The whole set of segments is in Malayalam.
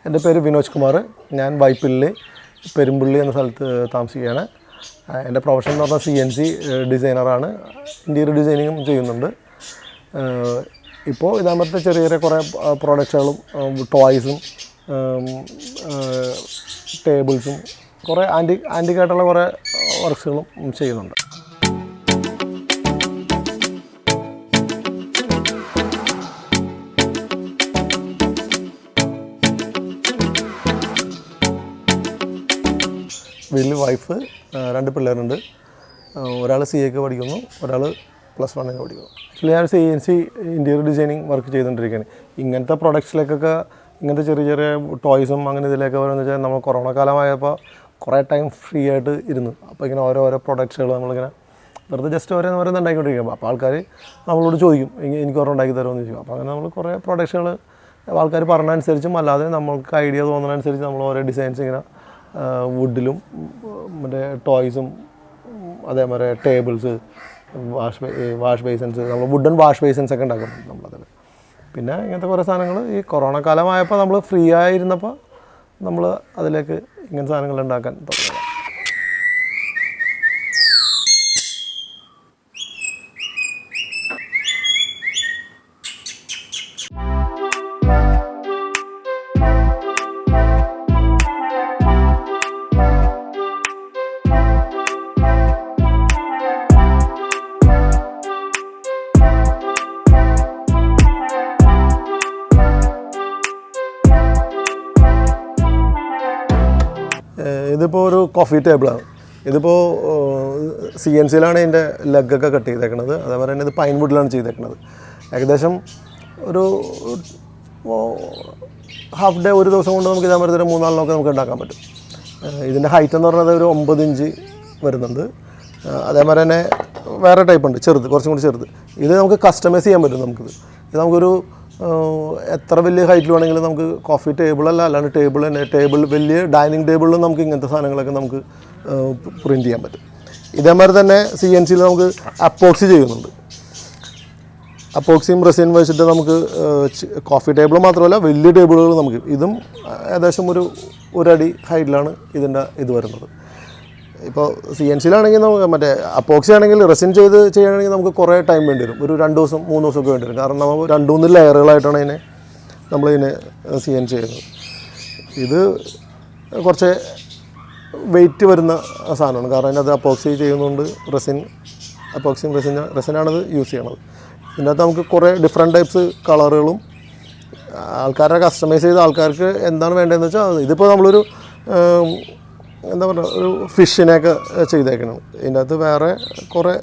എൻ്റെ പേര് വിനോജ് കുമാർ. ഞാൻ വൈപ്പിലിൽ പെരുമ്പുള്ളി എന്ന സ്ഥലത്ത് താമസിക്കുകയാണ്. എൻ്റെ പ്രൊഫഷൻ എന്ന് പറഞ്ഞാൽ CNC ഡിസൈനറാണ്. ഇൻറ്റീരിയർ ഡിസൈനിങ്ങും ചെയ്യുന്നുണ്ട്. ഇപ്പോൾ ഇതാകുമ്പോഴത്തെ ചെറിയ ചെറിയ കുറേ പ്രോഡക്റ്റുകളും ടോയ്സും ടേബിൾസും കുറേ ആൻറ്റിക്കായിട്ടുള്ള കുറേ വർക്ക്സുകളും ചെയ്യുന്നുണ്ട്. വീട്ടിൽ വൈഫ്, 2 പിള്ളേരുണ്ട്. ഒരാൾ CA പഠിക്കുന്നു, ഒരാൾ +1 പഠിക്കുന്നു. ആക്ച്വലി ഞാൻ CNC ഇൻറ്റീരിയർ ഡിസൈനിങ് വർക്ക് ചെയ്തുകൊണ്ടിരിക്കുകയാണ്. ഇങ്ങനത്തെ പ്രൊഡക്ട്സിലേക്കൊക്കെ ഇങ്ങനത്തെ ചെറിയ ചെറിയ ടോയ്സും അങ്ങനെ ഇതിലേക്ക് വരുന്നത് വെച്ചാൽ നമ്മൾ കൊറോണ കാലമായപ്പോൾ കുറേ ടൈം ഫ്രീ ആയിട്ട് ഇരുന്നു. അപ്പോൾ ഇങ്ങനെ ഓരോ പ്രൊഡക്ട്സുകൾ നമ്മളിങ്ങനെ വെറുതെ ജസ്റ്റ് ഓരോന്ന് ഉണ്ടാക്കിക്കൊണ്ടിരിക്കും. അപ്പോൾ ആൾക്കാർ നമ്മളോട് ചോദിക്കും, എനിക്ക് ഓരോ ഉണ്ടാക്കി തരുമെന്ന് ചോദിക്കും. അപ്പോൾ അങ്ങനെ നമ്മൾ കുറേ പ്രൊഡക്ട്സുകൾ ആൾക്കാർ പറഞ്ഞതനുസരിച്ചും അല്ലാതെ നമ്മൾക്ക് ഐഡിയ തോന്നുന്നതനുസരിച്ച് നമ്മൾ ഓരോ ഡിസൈൻസ് ഇങ്ങനെ വുഡിലും മറ്റേ ടോയ്സും അതേമാതിരി ടേബിൾസ്, വാഷ് ബേസിൻസ്, നമ്മൾ വുഡൻ വാഷ് ബേസിൻസ് ഒക്കെ ഉണ്ടാക്കുന്നുണ്ട് നമ്മളതിൽ. പിന്നെ ഇങ്ങനത്തെ കുറേ സാധനങ്ങൾ ഈ കൊറോണ കാലമായപ്പോൾ നമ്മൾ ഫ്രീ ആയിരുന്നപ്പോൾ നമ്മൾ അതിലേക്ക് ഇങ്ങനത്തെ സാധനങ്ങൾ ഉണ്ടാക്കാൻ തുടങ്ങി. ഇതിപ്പോൾ ഒരു കോഫി ടേബിളാണ്. ഇതിപ്പോൾ CNCയിലാണ് ഇതിൻ്റെ ലെഗൊക്കെ കട്ട് ചെയ്തേക്കുന്നത്. അതേപോലെ തന്നെ ഇത് പൈൻ വുഡിലാണ് ചെയ്തേക്കുന്നത്. ഏകദേശം ഒരു ഹാഫ് ഡേ, ഒരു ദിവസം കൊണ്ട് നമുക്ക് ഇതേമാതിരി 3-4 നമുക്ക് ഉണ്ടാക്കാൻ പറ്റും. ഇതിൻ്റെ ഹൈറ്റ് എന്ന് പറയുന്നത് ഒരു 9 ഇഞ്ച് വരുന്നുണ്ട്. അതേമാതിരി തന്നെ വേറെ ടൈപ്പ് ഉണ്ട്, ചെറുത്, കുറച്ചും കൂടി ചെറുത്. ഇത് നമുക്ക് കസ്റ്റമൈസ് ചെയ്യാൻ പറ്റും. ഇത് നമുക്കൊരു എത്ര വലിയ ഹൈറ്റിൽ വേണമെങ്കിലും നമുക്ക് കോഫി ടേബിളല്ല, അല്ലാണ്ട് ടേബിൾ വലിയ ഡൈനിങ് ടേബിളിലും നമുക്ക് ഇങ്ങനത്തെ സാധനങ്ങളൊക്കെ നമുക്ക് പ്രിൻറ്റ് ചെയ്യാൻ പറ്റും. ഇതേമാതിരി തന്നെ CNCയിൽ നമുക്ക് അപ്പോക്സി ചെയ്യുന്നുണ്ട്. അപ്പോക്സിയും റെസിൻ വെച്ചിട്ട് നമുക്ക് കോഫി ടേബിൾ മാത്രമല്ല വലിയ ടേബിളുകൾ നമുക്ക്, ഇതും ഏകദേശം ഒരു അടി ഹൈറ്റിലാണ് ഇതിൻ്റെ ഇത് വരുന്നത്. ഇപ്പോൾ CNCയിലാണെങ്കിൽ നമുക്ക് മറ്റേ അപ്പോക്സി ആണെങ്കിൽ റെസിൻ ചെയ്യുകയാണെങ്കിൽ നമുക്ക് കുറേ ടൈം വേണ്ടി വരും. ഒരു 2 ദിവസം 3 ദിവസമൊക്കെ വേണ്ടി വരും. കാരണം നമ്മൾ 2-3 ലെയറുകളായിട്ടാണ് നമ്മളിതിനെ CNC ചെയ്യുന്നത്. ഇത് കുറച്ച് വെയിറ്റ് വരുന്ന സാധനമാണ്. കാരണം അതിനകത്ത് അപ്പോക്സി ചെയ്യുന്നതുകൊണ്ട് റെസിനാണിത് യൂസ് ചെയ്യണത്. ഇതിനകത്ത് നമുക്ക് കുറേ ഡിഫറെൻറ്റ് ടൈപ്സ് കളറുകളും ആൾക്കാരെ കസ്റ്റമൈസ് ചെയ്ത ആൾക്കാർക്ക് എന്താണ് വേണ്ടതെന്ന് വെച്ചാൽ, ഇതിപ്പോൾ നമ്മളൊരു എന്താ പറയുക, ഒരു ഫിഷിനെയൊക്കെ ചെയ്തേക്കണം. ഇതിനകത്ത് വേറെ കുറേ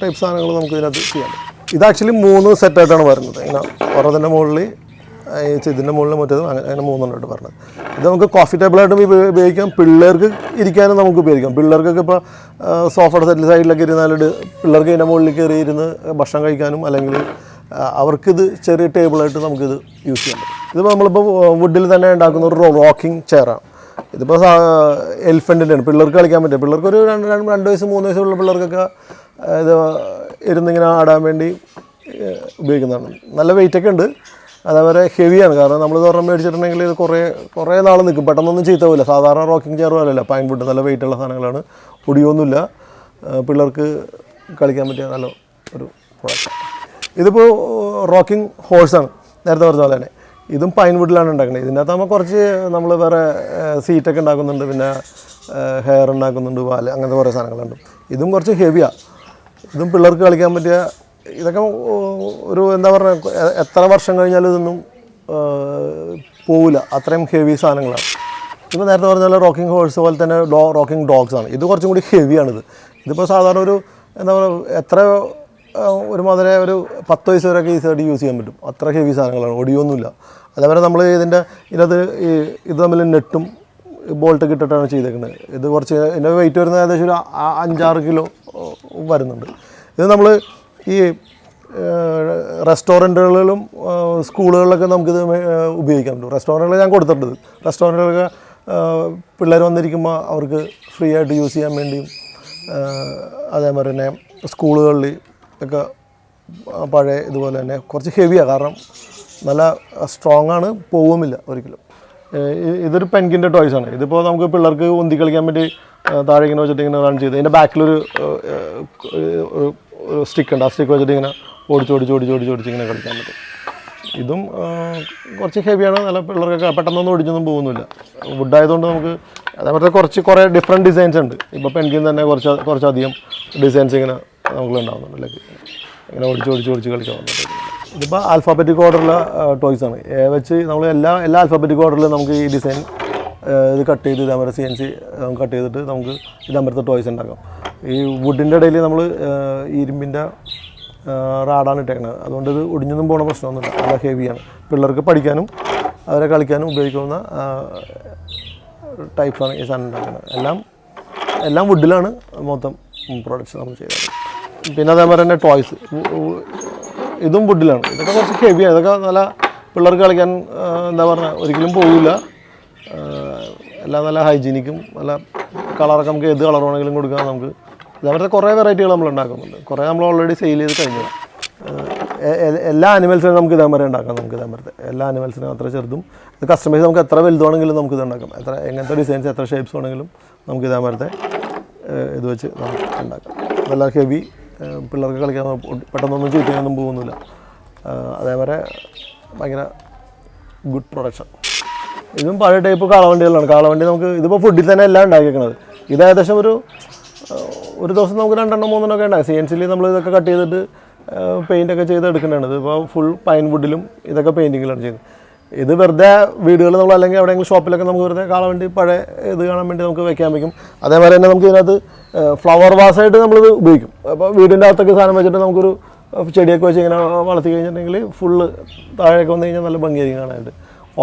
ടൈപ്പ് സാധനങ്ങൾ നമുക്ക് ഇതിനകത്ത് ചെയ്യാൻ പറ്റും. ഇത് ആക്ച്വലി 3 സെറ്റായിട്ടാണ് വരുന്നത്. ഇങ്ങനെ ഓരോതിൻ്റെ മുകളിൽ ഇതിൻ്റെ മുകളിൽ മറ്റേതും അങ്ങനെ 3 എണ്ണമായിട്ട് പറഞ്ഞത്. ഇത് നമുക്ക് കോഫി ടേബിളായിട്ടും ഉപയോഗിക്കാം, പിള്ളേർക്ക് ഇരിക്കാനും നമുക്ക് ഉപയോഗിക്കാം. പിള്ളേർക്കൊക്കെ ഇപ്പോൾ സോഫയുടെ സൈഡിലൊക്കെ ഇരുന്നാലിട്ട് പിള്ളേർക്ക് ഇതിൻ്റെ മുകളിൽ കയറി ഇരുന്ന് ഭക്ഷണം കഴിക്കാനും, അല്ലെങ്കിൽ അവർക്കിത് ചെറിയ ടേബിളായിട്ട് നമുക്കിത് യൂസ് ചെയ്യാൻ പറ്റും. ഇതിപ്പോൾ നമ്മളിപ്പോൾ വുഡിൽ തന്നെ ഉണ്ടാക്കുന്ന ഒരു റോക്കിംഗ് ചെയറാണ്. ഇതിപ്പോൾ എലിഫൻറ്റിൻ്റെയാണ്, പിള്ളേർക്ക് കളിക്കാൻ പറ്റും. പിള്ളേർക്കൊരു 2 വയസ്സ് 3 വയസ്സുള്ള പിള്ളേർക്കൊക്കെ ഇത് ഇരുന്നിങ്ങനെ ആടാൻ വേണ്ടി ഉപയോഗിക്കുന്നതാണ്. നല്ല വെയിറ്റൊക്കെ ഉണ്ട്, അതേപോലെ ഹെവിയാണ്. കാരണം നമ്മൾ തുറന്ന് മേടിച്ചിട്ടുണ്ടെങ്കിൽ ഇത് കുറേ നാൾ നിൽക്കും, പെട്ടെന്നൊന്നും ചീത്ത പോവില്ല. സാധാരണ റോക്കിംഗ് ചെയർ പോലല്ല, പൈൻ വുഡ് നല്ല വെയിറ്റുള്ള സാധനങ്ങളാണ്, ഒടിയൊന്നുമില്ല, പിള്ളേർക്ക് കളിക്കാൻ പറ്റിയ നല്ല ഒരു പ്രോഡക്റ്റ്. ഇതിപ്പോൾ റോക്കിംഗ് ഹോഴ്സാണ്, നേരത്തെ പറഞ്ഞ പോലെ തന്നെ. ഇതും പൈൻ വുഡിലാണ് ഉണ്ടാക്കുന്നത്. ഇതിനകത്ത് നമ്മൾ കുറച്ച് നമ്മൾ വേറെ സീറ്റൊക്കെ ഉണ്ടാക്കുന്നുണ്ട്, പിന്നെ ഹെയർ ഉണ്ടാക്കുന്നുണ്ട്, വാല്, അങ്ങനത്തെ കുറേ സാധനങ്ങളുണ്ട്. ഇതും കുറച്ച് ഹെവിയാണ്. ഇതും പിള്ളേർക്ക് കളിക്കാൻ പറ്റിയ, ഇതൊക്കെ ഒരു എന്താ പറയുക, എത്ര വർഷം കഴിഞ്ഞാലും ഇതൊന്നും പോവില്ല, അത്രയും ഹെവി സാധനങ്ങളാണ്. ഇപ്പോൾ നേരത്തെ പറഞ്ഞ പോലെ റോക്കിംഗ് ഹോഴ്സ് പോലെ തന്നെ റോക്കിംഗ് ഡോഗ്സാണ്. ഇത് കുറച്ചും കൂടി ഹെവിയാണിത്. ഇതിപ്പോൾ സാധാരണ ഒരു എന്താ പറയുക, ഒരുമാതിരി ഒരു 10 വയസ്സ് വരെയൊക്കെ ഈസിയായിട്ട് യൂസ് ചെയ്യാൻ പറ്റും. അത്ര ഹെവി സാധനങ്ങളാണ്, ഒടിയൊന്നുമില്ല. അതേപോലെ നമ്മൾ ഇതിനകത്ത് ഇത് തമ്മിൽ നെട്ടും ബോൾട്ടൊക്കെ ഇട്ടിട്ടാണ് ചെയ്തേക്കുന്നത്. ഇത് കുറച്ച് ഇതിൻ്റെ വെയിറ്റ് വരുന്നത് ഏകദേശം ഒരു 5-6 കിലോ വരുന്നുണ്ട്. ഇത് നമ്മൾ ഈ റെസ്റ്റോറൻറ്റുകളിലും സ്കൂളുകളിലൊക്കെ നമുക്കിത് ഉപയോഗിക്കാൻ പറ്റും. റെസ്റ്റോറൻറ്റുകളിൽ ഞാൻ കൊടുത്തിട്ടുണ്ട്. റെസ്റ്റോറൻറ്റുകളൊക്കെ പിള്ളേർ വന്നിരിക്കുമ്പോൾ അവർക്ക് ഫ്രീ ആയിട്ട് യൂസ് ചെയ്യാൻ വേണ്ടിയും, അതേമാതിരി തന്നെ സ്കൂളുകളിൽ ഒക്കെ പഴയ ഇതുപോലെ തന്നെ കുറച്ച് ഹെവിയാണ്. കാരണം നല്ല സ്ട്രോങ് ആണ്, പോവുമില്ല ഒരിക്കലും. ഇതൊരു പെൻഗിൻ്റെ ടോയ്സ് ആണ്. ഇതിപ്പോൾ നമുക്ക് പിള്ളേർക്ക് ഉന്തി കളിക്കാൻ വേണ്ടി താഴെ ഇങ്ങനെ വെച്ചിട്ട് ഇങ്ങനെ റൺ ചെയ്ത് ഇതിൻ്റെ ബാക്കിലൊരു സ്റ്റിക്ക് ഉണ്ട്. ആ സ്റ്റിക്ക് വെച്ചിട്ട് ഇങ്ങനെ ഓടിച്ച് ഇങ്ങനെ കളിക്കാൻ പറ്റും. ഇതും കുറച്ച് ഹെവിയാണ്. നല്ല പിള്ളേർക്കൊക്കെ പെട്ടെന്നൊന്നും ഒടിഞ്ഞൊന്നും പോകുന്നില്ല. വുഡായതുകൊണ്ട് നമുക്ക് അതേപോലെ കുറേ ഡിഫറെൻറ്റ് ഡിസൈൻസ് ഉണ്ട്. ഇപ്പോൾ പെൻഗിൻ തന്നെ കുറച്ചധികം ഡിസൈൻസ് ഇങ്ങനെ നമുക്ക് ഉണ്ടാകുന്നുണ്ട്. ലൈക്ക് ഇങ്ങനെ ഓടിച്ച് കളിക്കാൻ വന്നിട്ട്. ഇതിപ്പോൾ ആൽഫാബറ്റിക് ഓർഡറുള്ള ടോയ്സ് ആണ്. വെച്ച് നമ്മൾ എല്ലാ ആൽഫാബറ്റിക് ഓർഡറിലും നമുക്ക് ഈ ഡിസൈൻ ഇത് കട്ട് ചെയ്ത് ഇതേപോലെ CNC കട്ട് ചെയ്തിട്ട് നമുക്ക് ഇതേപോലത്തെ ടോയ്സ് ഉണ്ടാക്കാം. ഈ വുഡിൻ്റെ ഇടയിൽ നമ്മൾ ഇരുമ്പിൻ്റെ റാഡാണ് ഇട്ടേക്കുന്നത്. അതുകൊണ്ട് ഇത് ഒടിഞ്ഞൊന്നും പോകണ പ്രശ്നമൊന്നുമില്ല. നല്ല ഹെവിയാണ്. പിള്ളേർക്ക് പഠിക്കാനും അവരെ കളിക്കാനും ഉപയോഗിക്കാവുന്ന ടൈപ്സാണ് ഈ സാധനം ഉണ്ടാക്കുന്നത്. എല്ലാം വുഡിലാണ് മൊത്തം പ്രോഡക്റ്റ്സ് നമ്മൾ ചെയ്തത്. പിന്നെ അതേപോലെ തന്നെ ടോയ്സ് ഇതും വുഡിലാണ്. ഇതൊക്കെ കുറച്ച് ഹെവിയാണ്. ഇതൊക്കെ നല്ല പിള്ളേർക്ക് കളിക്കാൻ എന്താ പറയുക ഒരിക്കലും പോകില്ല. എല്ലാം നല്ല ഹൈജീനിക്കും നല്ല കളറൊക്കെ നമുക്ക് ഏത് കളർ വേണമെങ്കിലും കൊടുക്കാം. നമുക്ക് ഇതേപോലത്തെ കുറേ വെറൈറ്റികൾ നമ്മൾ ഉണ്ടാക്കുന്നുണ്ട്. കുറേ നമ്മൾ ഓൾറെഡി സെയിൽ ചെയ്ത് കഴിഞ്ഞു. എല്ലാ ആനിമൽസിനും നമുക്ക് ഇതേമാതിരി ഉണ്ടാക്കാം. നമുക്ക് ഇതേമാതിരത്തെ എല്ലാ ആനിമൽസിനും അത്ര ചെറുതും ഇത് കസ്റ്റമൈസ് നമുക്ക് എത്ര വലുതാണെങ്കിലും നമുക്ക് ഇത് ഉണ്ടാക്കാം. എങ്ങനത്തെ ഡിസൈൻസ് എത്ര ഷേപ്സ് വേണമെങ്കിലും നമുക്ക് ഇതേമാതിരത്തെ ഇത് വെച്ച് നമുക്ക് ഉണ്ടാക്കാം. നല്ല ഹെവി പിള്ളേർക്ക് കളിക്കാൻ പെട്ടെന്നൊന്നും ചീത്തയൊന്നും പോകുന്നില്ല. അതേപോലെ ഭയങ്കര ഗുഡ് പ്രൊഡക്ഷൻ. ഇതും പഴയ ടൈപ്പ് കാളവണ്ടികളാണ്. കാളവണ്ടി നമുക്ക് ഇതിപ്പോൾ ഫുഡിൽ തന്നെ എല്ലാം ഉണ്ടാക്കിയിരിക്കുന്നത്. ഇത് ഏകദേശം ഒരു ദിവസം നമുക്ക് 2-3 ഒക്കെ ഉണ്ടാകും. CNCയിൽ നമ്മൾ ഇതൊക്കെ കട്ട് ചെയ്തിട്ട് പെയിൻ്റൊക്കെ ചെയ്ത് എടുക്കേണ്ടതാണ്. ഇതിപ്പോൾ ഫുൾ പൈൻ വുഡിലും ഇതൊക്കെ പെയിൻറ്റിങ്ങിലാണ് ചെയ്യുന്നത്. ഇത് വെറുതെ വീടുകൾ നമ്മൾ അല്ലെങ്കിൽ എവിടെയെങ്കിലും ഷോപ്പിലൊക്കെ നമുക്ക് വെറുതെ കാളവണ്ടി പഴയ ഇത് കാണാൻ വേണ്ടി നമുക്ക് വെക്കാൻ വയ്ക്കും. അതേപോലെ തന്നെ നമുക്ക് ഇതിനകത്ത് ഫ്ലവർ വാസായിട്ട് നമ്മളിത് ഉപയോഗിക്കും. അപ്പോൾ വീടിൻ്റെ അകത്തൊക്കെ സാധനം വെച്ചിട്ട് നമുക്കൊരു ചെടിയൊക്കെ വെച്ച് ഇങ്ങനെ വളർത്തി കഴിഞ്ഞിട്ടുണ്ടെങ്കിൽ ഫുള്ള് താഴേക്ക് വന്നു കഴിഞ്ഞാൽ നല്ല ഭംഗിയായിരിക്കും കാണാനായിട്ട്.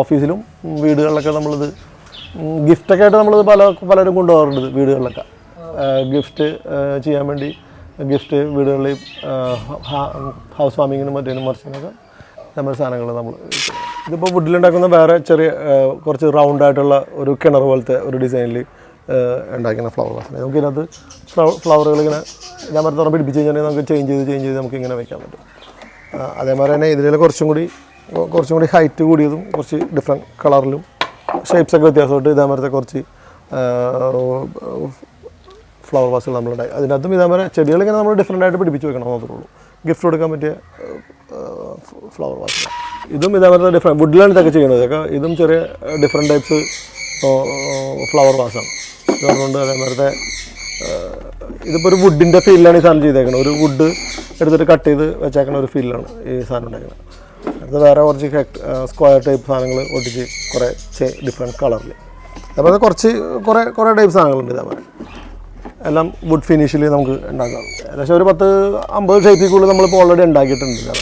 ഓഫീസിലും വീടുകളിലൊക്കെ നമ്മളിത് ഗിഫ്റ്റൊക്കെ ആയിട്ട് നമ്മളിത് പലരും കൊണ്ടുപോകാറുണ്ട്. വീടുകളിലൊക്കെ ഗിഫ്റ്റ് ചെയ്യാൻ വേണ്ടി ഗിഫ്റ്റ് വീടുകളിൽ ഹൗസ് വാമിങ്ങിനും മറ്റേനും മറിച്ചിനൊക്കെ നമ്മൾ സാധനങ്ങൾ നമ്മൾ ഇതിപ്പോൾ വുഡിലുണ്ടാക്കുന്ന വേറെ ചെറിയ കുറച്ച് റൗണ്ടായിട്ടുള്ള ഒരു കിണർ പോലത്തെ ഒരു ഡിസൈനിൽ ഉണ്ടാക്കുന്ന ഫ്ലവർ വാസിനെ നമുക്ക് ഇതിനകത്ത് ഫ്ലവറുകൾ ഇങ്ങനെ ഞാൻ പറഞ്ഞ പിടിപ്പിച്ച് കഴിഞ്ഞാൽ നമുക്ക് ചേഞ്ച് ചെയ്ത് നമുക്ക് ഇങ്ങനെ വയ്ക്കാൻ പറ്റും. അതേമാതിരി തന്നെ ഇതിൽ കുറച്ചും കൂടി ഹൈറ്റ് കൂടിയതും കുറച്ച് ഡിഫറെൻറ്റ് കളറിലും ഷേപ്സൊക്കെ വ്യത്യാസമായിട്ട് ഇതേമാതിരത്തെ കുറച്ച് ഫ്ലവർ വാസുകൾ നമ്മളുണ്ടായി. അതിനകത്തും ഇതേമാതിരി ചെടികളിങ്ങനെ നമ്മൾ ഡിഫറെൻ്റായിട്ട് പിടിപ്പിച്ച് വെക്കണം മാത്രമേ ഉള്ളൂ. ഗിഫ്റ്റ് കൊടുക്കാൻ പറ്റിയ ഫ്ലവർ വാസുകൾ. ഇതും ഇതേമാതിരി ഡിഫറെൻറ്റ് വുഡിലാണ് ഇതൊക്കെ ചെയ്യുന്നത്. ഇതും ചെറിയ ഡിഫറെൻറ്റ് ടൈപ്സ് ഫ്ലവർ വാസാണ്. അതുകൊണ്ട് അതേമാതിരത്തെ ഇതിപ്പോൾ ഒരു വുഡിൻ്റെ ഫീലിലാണ് ഈ സാധനം ചെയ്തേക്കുന്നത്. ഒരു വുഡ് എടുത്തിട്ട് കട്ട് ചെയ്ത് വെച്ചേക്കുന്ന ഒരു ഫീലിലാണ് ഈ സാധനം ഉണ്ടാക്കുന്നത്. അത് വേറെ കുറച്ച് സ്ക്വയർ ടൈപ്പ് സാധനങ്ങൾ ഒട്ടിച്ച് കുറേ ഡിഫറെൻറ്റ് കളറിൽ അതേപോലെ കുറേ ടൈപ്പ് സാധനങ്ങളുണ്ട്. ഇതേപോലെ എല്ലാം വുഡ് ഫിനിഷിൽ നമുക്ക് ഉണ്ടാക്കാം. ഏകദേശം ഒരു 10-50 ഷേപ്പിക്കുള്ളിൽ നമ്മളിപ്പോൾ ഓൾറെഡി ഉണ്ടാക്കിയിട്ടുണ്ട്.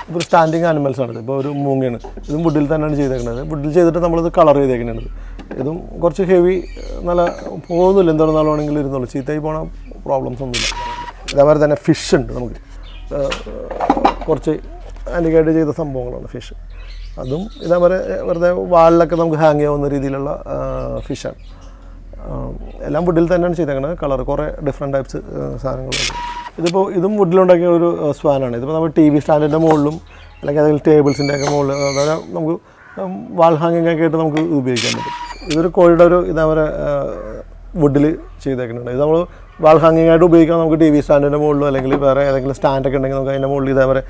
ഇപ്പോൾ സ്റ്റാൻഡിങ് ആനിമൽസാണ്. ഇപ്പോൾ ഒരു മൂങ്ങയാണ്. ഇതും വുഡിൽ തന്നെയാണ് ചെയ്തേക്കുന്നത്. വുഡിൽ ചെയ്തിട്ട് നമ്മളിത് കളർ ചെയ്തേക്കുന്നത്. ഇതും കുറച്ച് ഹെവി നല്ല പോകുന്നില്ല. എന്തോരം നാളാണെങ്കിലും ഇരുന്നുള്ളൂ. ചീത്തയായി പോകണ പ്രോബ്ലംസ് ഒന്നുമില്ല. അതേപോലെ തന്നെ ഫിഷ് ഉണ്ട്. നമുക്ക് കുറച്ച് ആൻറ്റിക്കായിട്ട് ചെയ്ത സംഭവങ്ങളാണ് ഫിഷ്. അതും ഇതേപോലെ വെറുതെ വാളിലൊക്കെ നമുക്ക് ഹാങ് ചെയ്യാവുന്ന രീതിയിലുള്ള ഫിഷാണ്. എല്ലാം വുഡിൽ തന്നെയാണ് ചെയ്തേക്കുന്നത്. കളർ കുറേ ഡിഫറെൻറ്റ് ടൈപ്സ് സാധനങ്ങളുണ്ട്. ഇതും വുഡിലുണ്ടാക്കിയ ഒരു സ്വാനാണ്. ഇതിപ്പോൾ നമ്മൾ TV സ്റ്റാൻഡിൻ്റെ മുകളിലും അല്ലെങ്കിൽ ഏതെങ്കിലും ടേബിൾസിൻ്റെ ഒക്കെ മുകളിൽ അതായത് നമുക്ക് വാൾ ഹാങ്ങിങ് ഒക്കെ ആയിട്ട് നമുക്ക് ഉപയോഗിക്കാൻ പറ്റും. ഇതൊരു കോഴിയുടെ ഇതേപോലെ വുഡിൽ ചെയ്തേക്കുന്നുണ്ട്. ഇത് നമ്മൾ വാൾ ഹാങ്ങിങ് ആയിട്ട് ഉപയോഗിക്കാൻ നമുക്ക് TV സ്റ്റാൻഡിൻ്റെ മുകളിലോ അല്ലെങ്കിൽ വേറെ ഏതെങ്കിലും സ്റ്റാൻഡൊക്കെ ഉണ്ടെങ്കിൽ നമുക്ക് അതിൻ്റെ മുകളിൽ ഇതേപോലെ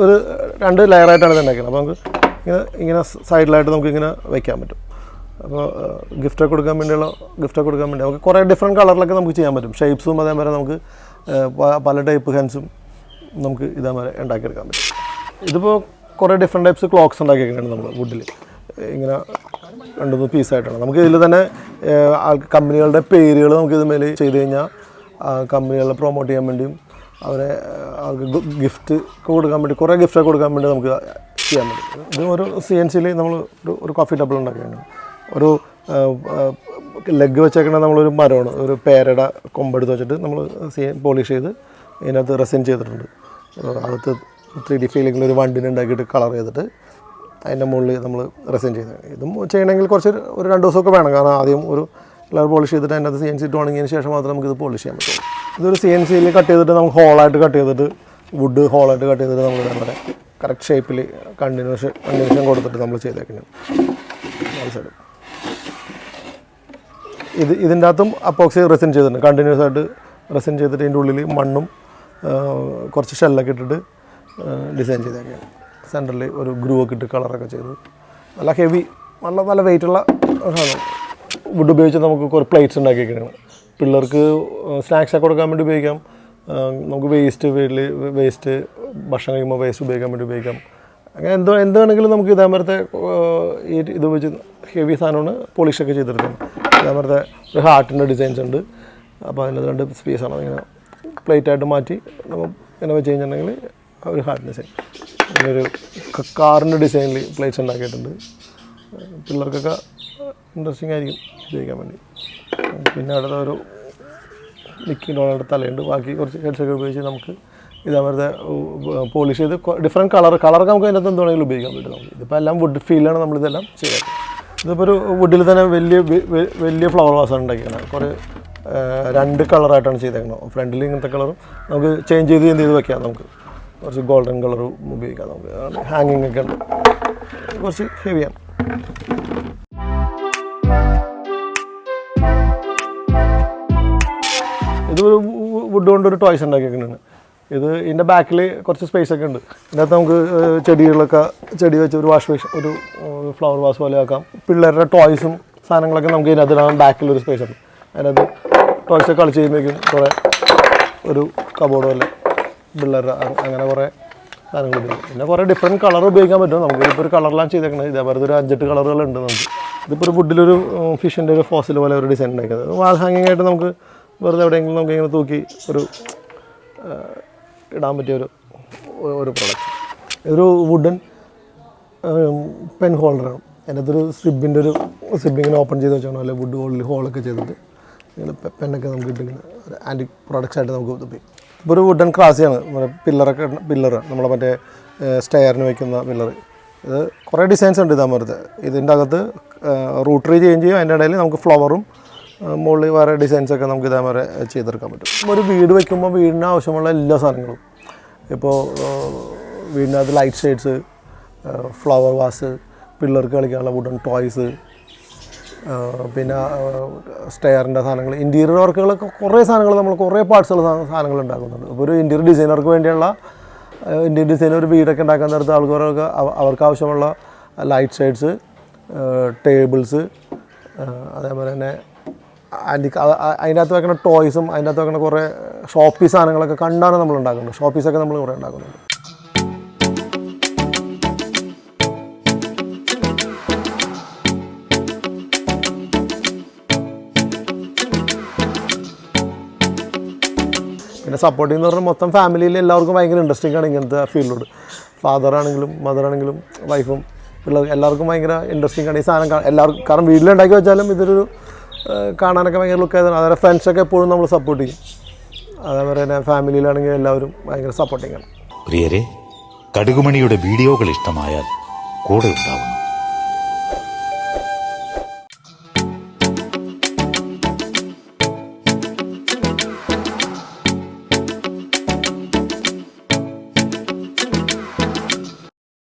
ഒരു 2 ലെയറായിട്ടാണ് ഇത് ഉണ്ടാക്കുന്നത്. അപ്പോൾ നമുക്ക് ഇങ്ങനെ സൈഡിലായിട്ട് നമുക്കിങ്ങനെ വയ്ക്കാൻ പറ്റും. അപ്പോൾ ഗിഫ്റ്റൊക്കെ കൊടുക്കാൻ വേണ്ടി നമുക്ക് കുറേ ഡിഫറെൻറ്റ് കളറിലൊക്കെ നമുക്ക് ചെയ്യാൻ പറ്റും. ഷേപ്സും അതേപോലെ നമുക്ക് പല ടൈപ്പ് ഹാൻഡ്സും നമുക്ക് ഇതേപോലെ ഉണ്ടാക്കിയെടുക്കാൻ പറ്റും. ഇതിപ്പോൾ കുറേ ഡിഫറെൻറ്റ് ടൈപ്സ് ക്ലോക്സ് ഉണ്ടാക്കിയിരിക്കുകയാണ് നമ്മൾ വുഡിൽ. ഇങ്ങനെ 2-3 പീസായിട്ടാണ്. നമുക്ക് ഇതിൽ തന്നെ കമ്പനികളുടെ പേരുകൾ നമുക്ക് ഇതുമേൽ ചെയ്ത് കഴിഞ്ഞാൽ കമ്പനികളെ പ്രൊമോട്ട് ചെയ്യാൻ വേണ്ടിയും അവർക്ക് ഗിഫ്റ്റ് കൊടുക്കാൻ വേണ്ടി കുറേ ഗിഫ്റ്റൊക്കെ കൊടുക്കാൻ വേണ്ടി നമുക്ക് ചെയ്യാൻ പറ്റും. ഇത് ഒരു CNCയിൽ നമ്മൾ ഒരു കോഫി ടേബിൾ ഉണ്ടാക്കിയാണ്. ഒരു ലെഗ് വെച്ചേക്കണ നമ്മളൊരു മരമാണ്. ഒരു പേരയുടെ കൊമ്പെടുത്ത് വെച്ചിട്ട് നമ്മൾ പോളിഷ് ചെയ്ത് ഇതിനകത്ത് റെസിൻ ചെയ്തിട്ടുണ്ട്. അകത്ത് 3D ഫീലിങ്ങിൽ ഒരു വണ്ടിനെ ഉണ്ടാക്കിയിട്ട് കളർ ചെയ്തിട്ട് അതിൻ്റെ മുകളിൽ നമ്മൾ റെസിൻ ചെയ്തത്. ഇതും ചെയ്യണമെങ്കിൽ ഒരു 2 ദിവസമൊക്കെ വേണം. കാരണം ആദ്യം ഒരു കളർ പോളിഷ് ചെയ്തിട്ട് അതിനകത്ത് CNC ഇട്ട് ഉണങ്ങിയതിന് ശേഷം മാത്രമേ നമുക്കിത് പോളിഷ് ചെയ്യാൻ പറ്റുള്ളൂ. ഇതൊരു CNCയിൽ കട്ട് ചെയ്തിട്ട് നമുക്ക് ഹോളായിട്ട് കട്ട് ചെയ്തിട്ട് വുഡ് ഹോളായിട്ട് കട്ട് ചെയ്തിട്ട് നമ്മൾ നമ്മുടെ കറക്റ്റ് ഷേപ്പിൽ കണ്ടിന്യൂഷൻ കൊടുത്തിട്ട് നമ്മൾ ചെയ്തേക്കുന്നത്. നാല് സൈഡും. ഇതിൻ്റെ അകത്തും അപ്പോക്സി റെസിൻ ചെയ്തിട്ടുണ്ട്, കണ്ടിന്യൂസ് ആയിട്ട് റെസിൻ ചെയ്തിട്ട് ഇതിൻ്റെ ഉള്ളിൽ മണ്ണും കുറച്ച് ഷെല്ലൊക്കെ ഇട്ടിട്ട് ഡിസൈൻ ചെയ്തൊക്കെയാണ്. സെൻറ്ററിൽ ഒരു ഗ്രൂ ഒക്കെ ഇട്ട് കളറൊക്കെ ചെയ്ത് നല്ല ഹെവി നല്ല വെയിറ്റുള്ള സാധനം. വുഡ് ഉപയോഗിച്ച് നമുക്ക് കുറേ പ്ലേറ്റ്സ് ഉണ്ടാക്കിയിരിക്കുകയാണ്. പിള്ളേർക്ക് സ്നാക്സൊക്കെ കൊടുക്കാൻ വേണ്ടി ഉപയോഗിക്കാം. നമുക്ക് വേസ്റ്റ് ഭക്ഷണം കഴിയുമ്പോൾ വേസ്റ്റ് ഉപയോഗിക്കാൻ വേണ്ടി ഉപയോഗിക്കാം. അങ്ങനെ എന്ത് വേണമെങ്കിലും നമുക്ക് ഇതേപോലത്തെ ഇത് വെച്ച് ഹെവി സാധനമാണ് പോളിഷൊക്കെ ചെയ്തെടുക്കുന്നത്. ഇതേപോലത്തെ ഒരു ഹാർട്ടിൻ്റെ ഡിസൈൻസ് ഉണ്ട്. അപ്പോൾ അതിൻ്റെ 2 പീസാണ് അതിങ്ങനെ പ്ലേറ്റായിട്ട് മാറ്റി നമ്മൾ ഇങ്ങനെ വെച്ച് കഴിഞ്ഞിട്ടുണ്ടെങ്കിൽ ഒരു ഹാർട്ട് ഡിസൈൻ. അങ്ങനൊരു കാറിൻ്റെ ഡിസൈനിൽ പ്ലേറ്റ്സ് ഉണ്ടാക്കിയിട്ടുണ്ട്. പിള്ളേർക്കൊക്കെ ഇൻട്രസ്റ്റിംഗ് ആയിരിക്കും ഉപയോഗിക്കാൻ വേണ്ടി. പിന്നെ അടുത്ത ഒരു ലിക്വിഡ് തലയുണ്ട്. ബാക്കി കുറച്ച് ഹെഡ്സൊക്കെ ഉപയോഗിച്ച് നമുക്ക് ഇതേപോലത്തെ പോളിഷ് ചെയ്ത് ഡിഫറെൻറ്റ് കളറൊക്കെ നമുക്ക് അതിനകത്ത് എന്ത് വേണമെങ്കിലും ഉപയോഗിക്കാൻ പറ്റും. നമുക്ക് ഇതിപ്പോൾ എല്ലാം വുഡ് ഫീലാണ് നമ്മളിതെല്ലാം ചെയ്തത്. ഇതിപ്പോൾ ഒരു വുഡിൽ തന്നെ വലിയ ഫ്ലവർ വാസാണ് ഉണ്ടാക്കിയത്. കുറേ 2 കളറായിട്ടാണ് ചെയ്തേക്കുന്നത്. ഫ്രണ്ടിൽ ഇങ്ങനത്തെ കളറും നമുക്ക് ചേഞ്ച് ചെയ്ത് വെക്കാം. നമുക്ക് കുറച്ച് ഗോൾഡൻ കളറും ഉപയോഗിക്കാം. നമുക്ക് ഹാങ്ങിങ് ഒക്കെ ഉണ്ട്. കുറച്ച് ഹെവിയാണ്. ഇത് വുഡ് കൊണ്ടൊരു ടോയ്സ് ഉണ്ടാക്കിയിരിക്കുന്നതാണ്. ഇതിൻ്റെ ബാക്കിൽ കുറച്ച് സ്പേസ് ഒക്കെ ഉണ്ട്. ഇതിനകത്ത് നമുക്ക് ചെടി വെച്ച് ഒരു വാഷ് ബേസിൻ, ഒരു ഫ്ലവർ വാസ് പോലെ ആക്കാം. പിള്ളേരുടെ ടോയ്സും സാധനങ്ങളൊക്കെ നമുക്ക് ഇതിനകത്ത് ബാക്കിലൊരു സ്പേസ് ഉണ്ട്. അതിനകത്ത് ടോയ്സൊക്കെ കളിച്ച് കഴിയുമ്പോഴേക്കും കുറേ ഒരു കബോർഡ് പോലെ പിള്ളേരുടെ അങ്ങനെ കുറേ സാധനങ്ങൾ ഉപയോഗിക്കും. പിന്നെ കുറേ ഡിഫറെൻറ്റ് കളർ ഉപയോഗിക്കാൻ പറ്റും. നമുക്ക് ഇപ്പോൾ ഒരു കളറിലാണ് ചെയ്തേക്കുന്നത്. ഇതേപോലെ ഒരു 5-8 കളറുകളുണ്ട് നമുക്ക്. ഇതിപ്പോൾ ഒരു വുഡിലൊരു ഫിഷിൻ്റെ ഒരു ഫോസിൽ പോലെ ഒരു ഡിസൈൻ ഉണ്ടാക്കിയത്. വാൾ ഹാങ്ങിങ് ആയിട്ട് നമുക്ക് വെറുതെ എവിടെയെങ്കിലും നമുക്ക് ഇങ്ങനെ തൂക്കി ഇടാൻ പറ്റിയ ഒരു പ്രോഡക്റ്റ്. ഇതൊരു വുഡൻ പെൻ ഹോൾഡറാണ്. അതിനകത്തൊരു സിബിങ്ങനെ ഓപ്പൺ ചെയ്ത് വെച്ചാണ്, അല്ലെ വുഡ് ഹോളൊക്കെ ചെയ്തിട്ട് ഇങ്ങനെ പെന്നൊക്കെ നമുക്ക് ഇട്ടിങ്ങനെ ഒരു ആൻറ്റിക് പ്രോഡക്റ്റ്സ് ആയിട്ട് നമുക്ക് ഉപയോഗിക്കും. ഇപ്പോൾ ഒരു വുഡൻ ക്രാസിയാണ്. പില്ലർ നമ്മളെ മറ്റേ സ്റ്റെയറിന് വയ്ക്കുന്ന പില്ലർ. ഇത് കുറേ ഡിസൈൻസ് ഉണ്ട് ഇതാകുമ്പോഴത്തെ. ഇതിൻ്റെ അകത്ത് റൂട്ടറി ചേഞ്ച് ചെയ്യും. അതിൻ്റെ ഇടയിൽ നമുക്ക് ഫ്ലവറും മുകളിൽ വേറെ ഡിസൈൻസൊക്കെ നമുക്ക് ഇതേപോലെ ചെയ്തെടുക്കാൻ പറ്റും. ഒരു വീട് വയ്ക്കുമ്പോൾ വീടിന് ആവശ്യമുള്ള എല്ലാ സാധനങ്ങളും, ഇപ്പോൾ വീടിനകത്ത് ലൈറ്റ് ഷെയ്ഡ്സ്, ഫ്ലവർ വാസ്, പിള്ളേർക്ക് കളിക്കാനുള്ള വുഡൻ ടോയ്സ്, പിന്നെ സ്റ്റെയറിൻ്റെ സാധനങ്ങൾ, ഇൻറ്റീരിയർ വർക്കുകളൊക്കെ കുറേ സാധനങ്ങൾ നമ്മൾ കുറേ പാർട്സുള്ള സാധനങ്ങൾ ഉണ്ടാക്കുന്നുണ്ട്. അപ്പോൾ ഒരു ഇൻറ്റീരിയർ ഡിസൈനർക്ക് വേണ്ടിയുള്ള ഇൻറ്റീരിയർ ഡിസൈനർ ഒരു വീടൊക്കെ ഉണ്ടാക്കാൻ നേരത്ത് അവർക്ക് ആവശ്യമുള്ള ലൈറ്റ് ഷെയ്ഡ്സ്, ടേബിൾസ്, അതേപോലെ തന്നെ അതിനകത്ത് വെക്കുന്ന ടോയ്സും അതിനകത്ത് വെക്കുന്ന കുറേ ഷോപ്പീസ് സാധനങ്ങളൊക്കെ കണ്ടാണ് നമ്മൾ ഉണ്ടാക്കുന്നത്. ഷോപ്പീസൊക്കെ നമ്മൾ കുറേ ഉണ്ടാക്കുന്നുണ്ട്. പിന്നെ സപ്പോർട്ടിംഗ് എന്ന് പറഞ്ഞാൽ മൊത്തം ഫാമിലിയിൽ എല്ലാവർക്കും ഭയങ്കര ഇൻട്രസ്റ്റിംഗ് ആണ് ഇങ്ങനത്തെ ഫീൽഡിലോട്. ഫാദറാണെങ്കിലും മദറാണെങ്കിലും വൈഫും പിള്ളേർക്ക് എല്ലാവർക്കും ഭയങ്കര ഇൻട്രസ്റ്റിംഗ് ആണ് ഈ സാധനം എല്ലാവർക്കും. കാരണം വീട്ടിലുണ്ടാക്കി വെച്ചാലും ഇതൊരു കാണാനൊക്കെ ഭയങ്കര ലുക്ക് ആയതാണ്. അതേപോലെ ഫ്രണ്ട്സൊക്കെ എപ്പോഴും നമ്മൾ സപ്പോർട്ട് ചെയ്യും. അതേപോലെ തന്നെ ഫാമിലിയിലാണെങ്കിൽ എല്ലാവരും ഭയങ്കര സപ്പോർട്ടിംഗ് ആണ്. പ്രിയരെ, കടുകുമണിയുടെ വീഡിയോകൾ ഇഷ്ടമായാൽ കൂടെ ഉണ്ടാവുന്നു.